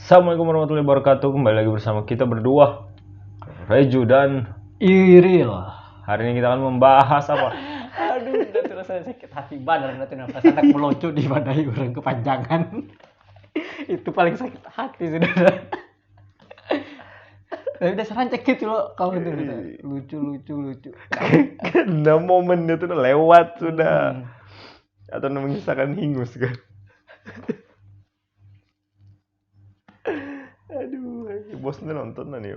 Assalamualaikum warahmatullahi wabarakatuh. Kembali lagi bersama kita berdua, Reju dan Iril. hari ini kita akan membahas apa? Aduh, udah terasa sakit hati banget nanti nafas anak melocot di badai orang kepanjangan. Itu paling sakit hati sudah. Tapi udah serancek gitu loh kalau itu lucu. Karena momennya tuh udah lewat sudah. Atau mengisahkan hingus kan? Aduh, bosnya nonton nih.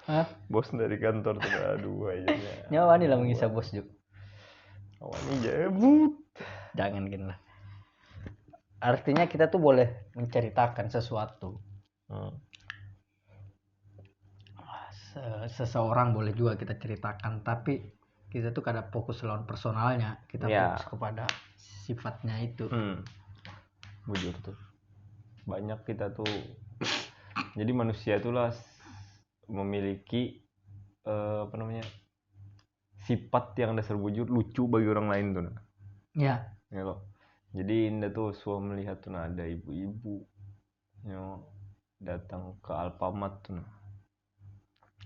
Hah? Bos dari kantor tuh, aduh aja. Nyawa nih lah mengisah bos juga. Awalnya jebut. Jangan gitu lah. Artinya kita tuh boleh menceritakan sesuatu. Seseorang boleh juga kita ceritakan, tapi kita tuh kada fokus lawan personalnya, kita fokus kepada sifatnya itu. Bujur tuh. Banyak kita tuh. Jadi manusia itulah memiliki sifat yang dasar bujur lucu bagi orang lain tuh. Ya loh. Jadi Indah tuh suka melihat tuh ada ibu-ibu yang datang ke Alfamart tuh.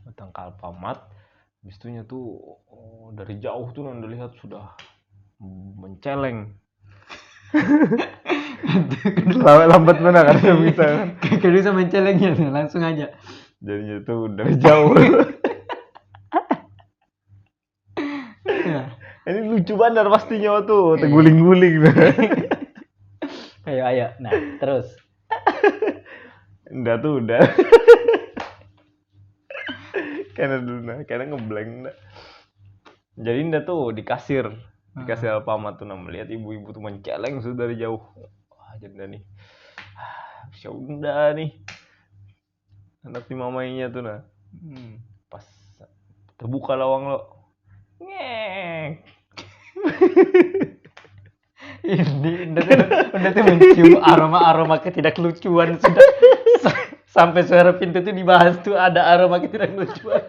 Datang ke Alfamart, habis itunya tuh dari jauh tuh Anda lihat sudah menceleng. Lambat mana kan bisa kan? Kalau bisa mencelengnya langsung aja. Jadinya tuh dari jauh. Ini lucu banget pastinya tuh, terguling-guling. Ayo. Nah, terus. Udah. Karena ngeblank dah. Jadi Indah tuh di kasir Alfamart tuh melihat ibu-ibu tuh menceleng sudah dari jauh. Wah, jadi nih. Udah nih. Anak di mamainya tuh pas terbuka lawang lo. Ngek. Ini udah tuh mencium aroma ketidaklucuan sudah sampai suara pintu tuh dibahas tuh ada aroma ketidaklucuan.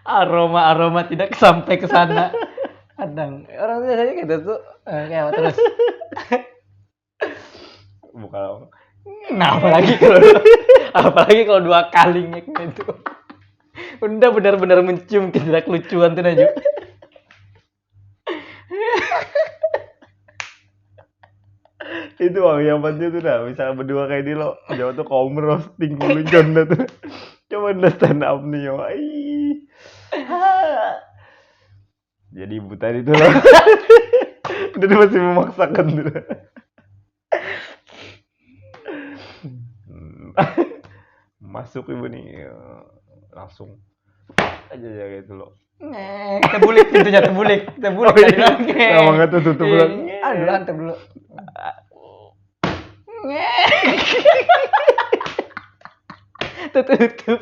Aroma tidak sampai ke sana. Kadang orang biasanya gitu tuh kayak apa terus. Buka lawang. Nah, apalagi kalau dua kali ngek gitu. Udah benar-benar mencium ketidaklucuan tuh Naju. Itu yang penting tuh dah, misalnya berdua kayak di lo, jauh tuh kaum roasting mulu John dah tuh. Coba udah stand up nih yo. Jadi ibu tadi tuh lo. Dia masih memaksakan tuh. Masuk ibu nih langsung aja gitu lo. Terbulik pintunya terbulik tadi lagi. Lama enggak tuh tutup ulang. Aduh, antep dulu. Tutup.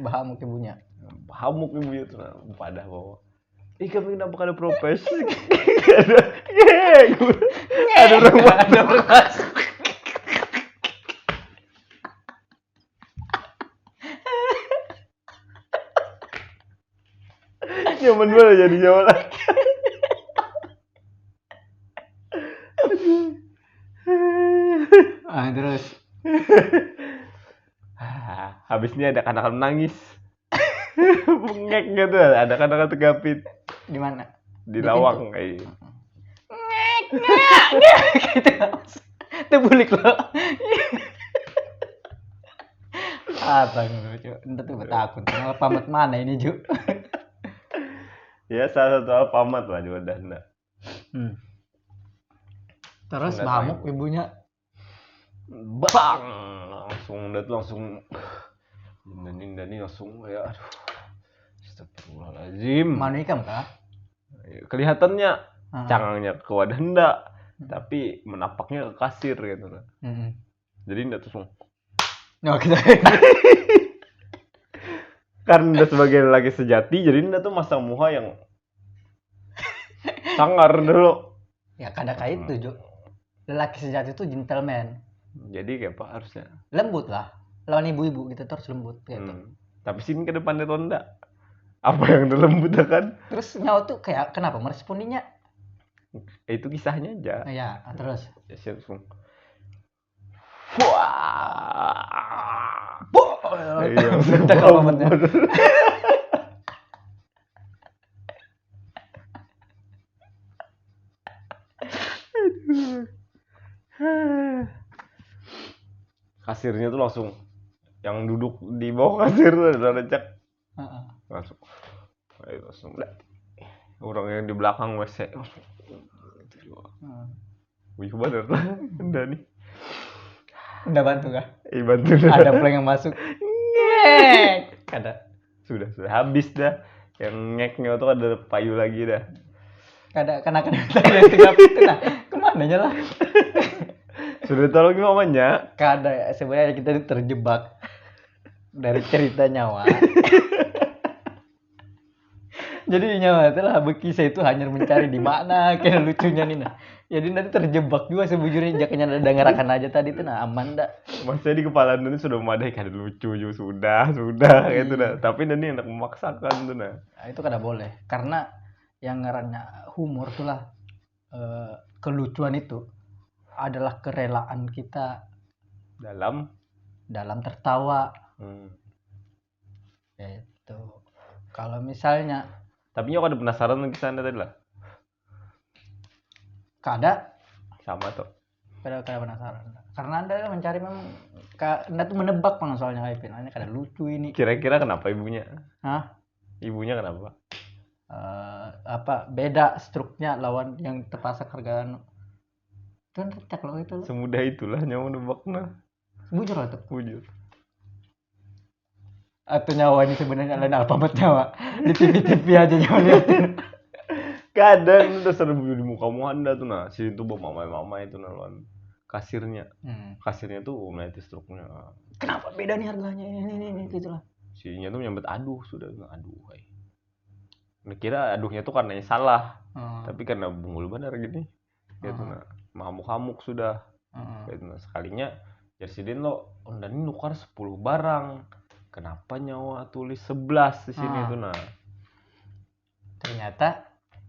Bahamuk ibunya. Bahamuk ibunya tuh padah bawa. Kami kenapa kada propes? Ada orang masuk. Nyaman banget jadi nyaman. Terus habisnya ada anak-anak nangis. Bengek gitu, ada anak-anak tegapit. Di mana? Di lawang kayak. Gitu. Terbulik loh. Bang lucu. Entar tuh takut. Alfamart mana ini, Ju? Ya salah satu Alfamart lah juga dah. Terus bahamuk ibunya. Bang! Langsung Dani langsung ya aduh. Astagfirullahaladzim. Manu ikam kah? Kelihatannya cangangnya ke wadah hendak, tapi menapaknya ke kasir gitu lah. Jadi hendak tuh kita. Karena sebagai laki sejati, jadi hendak tuh masang muka yang sangar dulu. Ya kadang-kadang itu, Jo. Lelaki sejati itu gentleman. Jadi kayak apa harusnya? Lembut lah. Lawan ibu-ibu kita terus lembut gitu. Tapi sini ke depannya ronda. Apa yang lembut kan? Terus nyawa tuh kayak kenapa meresponinya? Itu kisahnya aja. Ya, terus. Ya siap langsung. Wah. Iya, Bentar kalau momennya. Kasirnya tuh langsung yang duduk di bawah kasir tuh ada recek Heeh. langsung. Ayo langsung. Orang yang di belakang WC langsung. Wih bener lah. Udah nih. Udah bantu kah? Bantu. Ada prank yang masuk. Ngek. Ada. Sudah habis dah. Yang ngeknya tuh ada payu lagi dah. Ada kena tadi yang 3 pintu nah. Kemana nya lah? Sudah tolong mamanya. Kada sebenarnya kita terjebak dari cerita nyawa. Jadi nyawa itu lah bekisah itu hanya mencari di mana kayak lucunya nih nah. Jadi nanti terjebak juga sebujurnya jakanya dengarkan aja tadi tuh nah aman dah. Maksudnya di kepala nanti sudah memadai kan lucu juga sudah gitu dah. Tapi nanti enak memaksakan tuh nah. Nah, itu kada boleh karena yang ngarannya humor tuh lah kelucuan itu adalah kerelaan kita dalam tertawa. Itu kalau misalnya tapi nyok ada penasaran ke sana tadi lah. Kada Sama tuh. kada penasaran karena anda mencari memang anda tuh menebak bang soalnya Ipin ini kada lucu ini. Kira-kira kenapa ibunya? Hah? Ibunya kenapa? Apa beda struknya lawan yang terpaksa hargaan kan recak loh itu. Semudah itulah nyawa nebaknya. Bujur lah tuh. Bujur. Atau nyawa ini sebenarnya lain alfabet nyawa di TV aja nyawa liatin. Kadang udah sering di muka anda tuh nah si itu mama itu lawan kasirnya. Kasirnya tuh melihat struknya. Kenapa beda nih harganya ini gitu lah. Sinya tuh nyambet aduh sudah aduh. Kira aduhnya tuh karena salah. Tapi karena bungul benar gini. Gitu nah. Mamuk-hamuk sudah. Gitu nah. Sekalinya Jersidin lo ondani nukar 10 barang. Kenapa nyawa tulis 11 di sini tuh nah.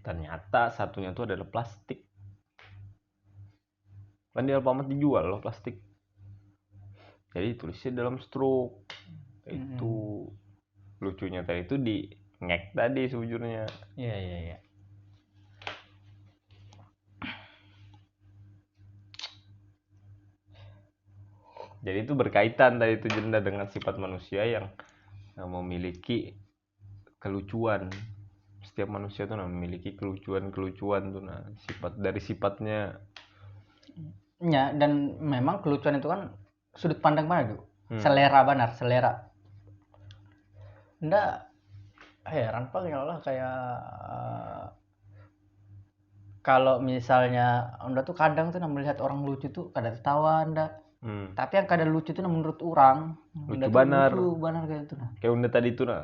Ternyata satunya tuh adalah plastik. Kan di Alfamart dijual loh plastik. Jadi tulisnya dalam struk. Itu lucunya tadi itu di ngek tadi sejujurnya. Iya. Jadi itu berkaitan tadi itu jenda dengan sifat manusia yang memiliki kelucuan. Setiap manusia tuh memiliki kelucuan tuh nah sifat dari sifatnya. Ya dan memang kelucuan itu kan sudut pandang mana tuh? Selera. Nggak heran pak ya Allah kayak kalau misalnya anda tuh kadang tuh melihat orang lucu tuh kada tertawa anda. Tapi yang kada lucu tuh menurut orang lucu banar kayak itu nah. Kayak unda tadi tuh nah.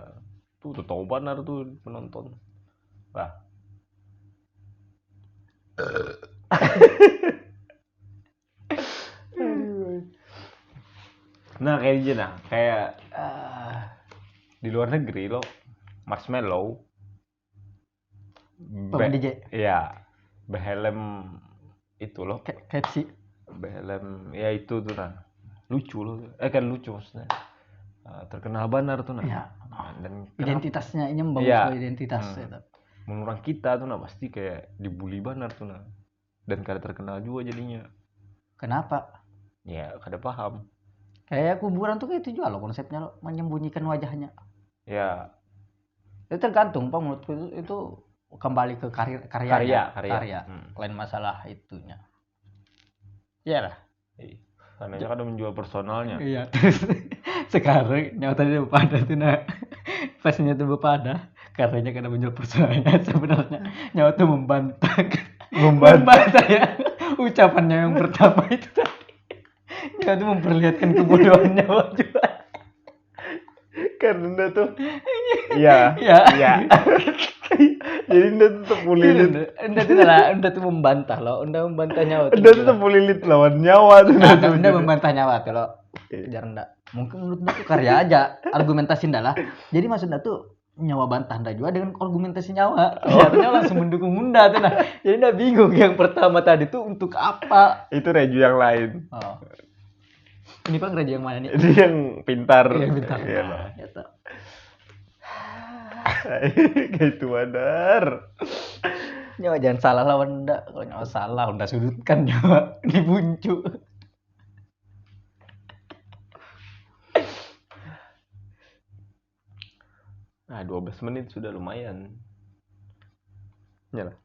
Tuh tahu banar tuh penonton. Wah. Nah kayak gini nah, kayak di luar negeri lo Marshmello DJ. Iya. Behelm itu loh. Kepsi. Behelm ya itu tuh nah. Lucu loh. Kan lucu maksudnya. Terkenal banar tuh nah. Iya. Dan identitasnya ini membangun identitas itu. Menurut kita tuh nah pasti kayak dibully banar tuh nah. Dan kada terkenal juga jadinya. Kenapa? Ya kada paham. Kayak kuburan tuh kayak itu juga loh konsepnya loh, menyembunyikan wajahnya. Ya. Itu tergantung pak menurutku itu kembali ke karya. Lain masalah itunya. Iyalah. Karena dia kan menjual personalnya. Iya. Terus sekarang nyawa tadi pada tuh nah pastinya tuh pada karyanya karena menjual personalnya sebenarnya nyawa tuh membantah ya ucapannya yang pertama itu tadi. Nyawa tuh memperlihatkan kebodohan nyawa juga. Karena tuh iya. Jadi anda tuh terpulilit. Anda tuh membantah loh. Anda membantah nyawa. Anda tuh terpulilit lawan nyawa tuh. Anda membantah nyawa kalau jarang anda. Mungkin menurut anda tuh karya aja. Argumentasi anda lah. Jadi maksud anda tuh nyawa bantah ndak juga dengan argumentasi nyawa. Ternyata nyawa langsung mendukung Bunda tuh nah. Jadi ndak bingung yang pertama tadi tuh untuk apa. Itu Reju yang lain. Oh. Ini Pak gereja yang mana nih? Itu yang pintar. Yang pintar. Iya, Nah, nyata. gitu Badar. Nyawa jangan salah lawan ndak. Kalau nyawa salah udah sudutkan nyawa dibuncu. Nah, 12 menit sudah lumayan. Nyala.